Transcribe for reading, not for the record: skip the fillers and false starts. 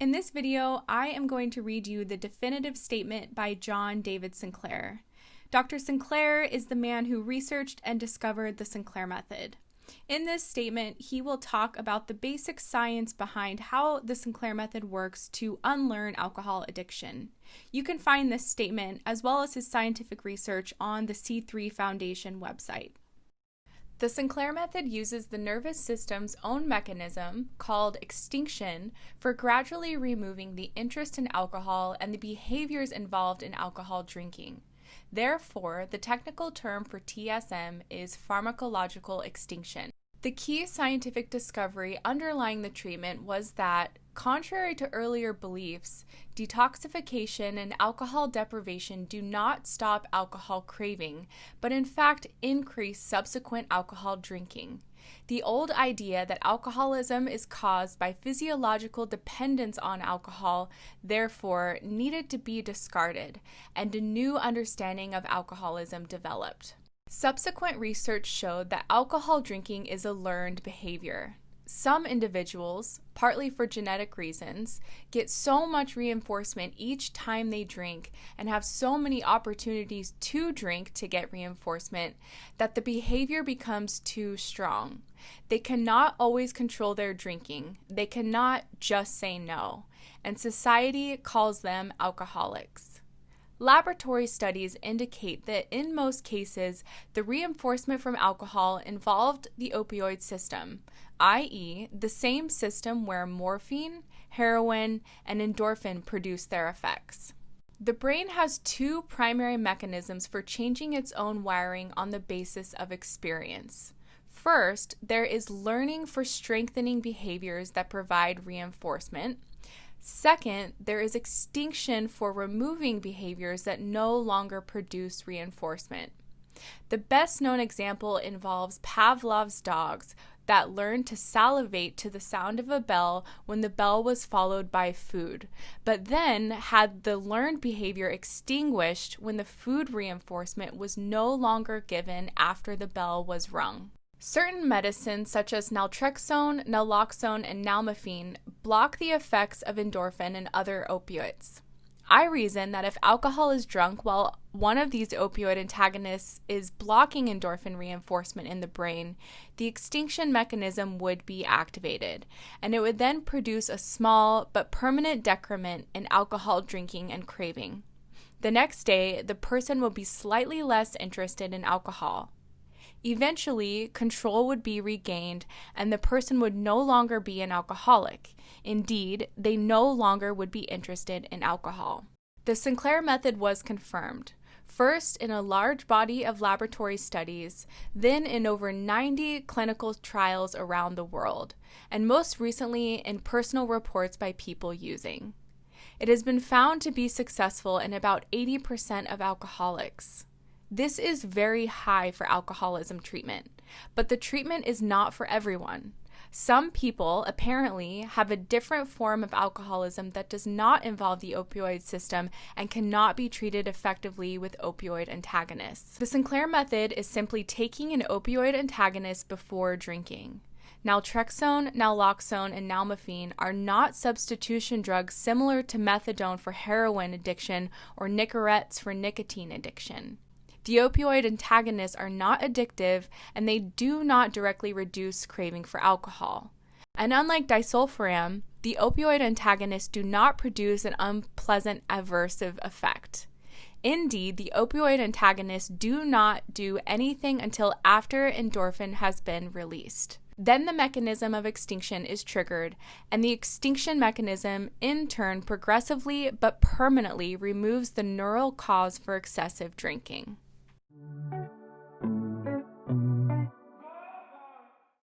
In this video, I am going to read you the definitive statement by John David Sinclair. Dr. Sinclair is the man who researched and discovered the Sinclair Method. In this statement, he will talk about the basic science behind how the Sinclair Method works to unlearn alcohol addiction. You can find this statement as well as his scientific research on the C3 Foundation website. The Sinclair Method uses the nervous system's own mechanism, called extinction, for gradually removing the interest in alcohol and the behaviors involved in alcohol drinking. Therefore, the technical term for TSM is pharmacological extinction. The key scientific discovery underlying the treatment was that, contrary to earlier beliefs, detoxification and alcohol deprivation do not stop alcohol craving, but in fact increase subsequent alcohol drinking. The old idea that alcoholism is caused by physiological dependence on alcohol, therefore, needed to be discarded, and a new understanding of alcoholism developed. Subsequent research showed that alcohol drinking is a learned behavior. Some individuals, partly for genetic reasons, get so much reinforcement each time they drink and have so many opportunities to drink to get reinforcement that the behavior becomes too strong. They cannot always control their drinking. They cannot just say no, and society calls them alcoholics. Laboratory studies indicate that in most cases, the reinforcement from alcohol involved the opioid system, i.e., the same system where morphine, heroin, and endorphin produce their effects. The brain has two primary mechanisms for changing its own wiring on the basis of experience. First, there is learning for strengthening behaviors that provide reinforcement. Second, there is extinction for removing behaviors that no longer produce reinforcement. The best known example involves Pavlov's dogs that learned to salivate to the sound of a bell when the bell was followed by food, but then had the learned behavior extinguished when the food reinforcement was no longer given after the bell was rung. Certain medicines such as Naltrexone, Naloxone, and Nalmefene block the effects of endorphin and other opioids. I reason that if alcohol is drunk while one of these opioid antagonists is blocking endorphin reinforcement in the brain, the extinction mechanism would be activated, and it would then produce a small but permanent decrement in alcohol drinking and craving. The next day, the person will be slightly less interested in alcohol. Eventually, control would be regained and the person would no longer be an alcoholic. Indeed, they no longer would be interested in alcohol. The Sinclair Method was confirmed, first in a large body of laboratory studies, then in over 90 clinical trials around the world, and most recently in personal reports by people using. It has been found to be successful in about 80% of alcoholics. This is very high for alcoholism treatment, but the treatment is not for everyone. Some people, apparently, have a different form of alcoholism that does not involve the opioid system and cannot be treated effectively with opioid antagonists. The Sinclair Method is simply taking an opioid antagonist before drinking. Naltrexone, Naloxone, and Nalmefene are not substitution drugs similar to methadone for heroin addiction or Nicorettes for nicotine addiction. The opioid antagonists are not addictive, and they do not directly reduce craving for alcohol. And unlike disulfiram, the opioid antagonists do not produce an unpleasant aversive effect. Indeed, the opioid antagonists do not do anything until after endorphin has been released. Then the mechanism of extinction is triggered, and the extinction mechanism in turn progressively but permanently removes the neural cause for excessive drinking.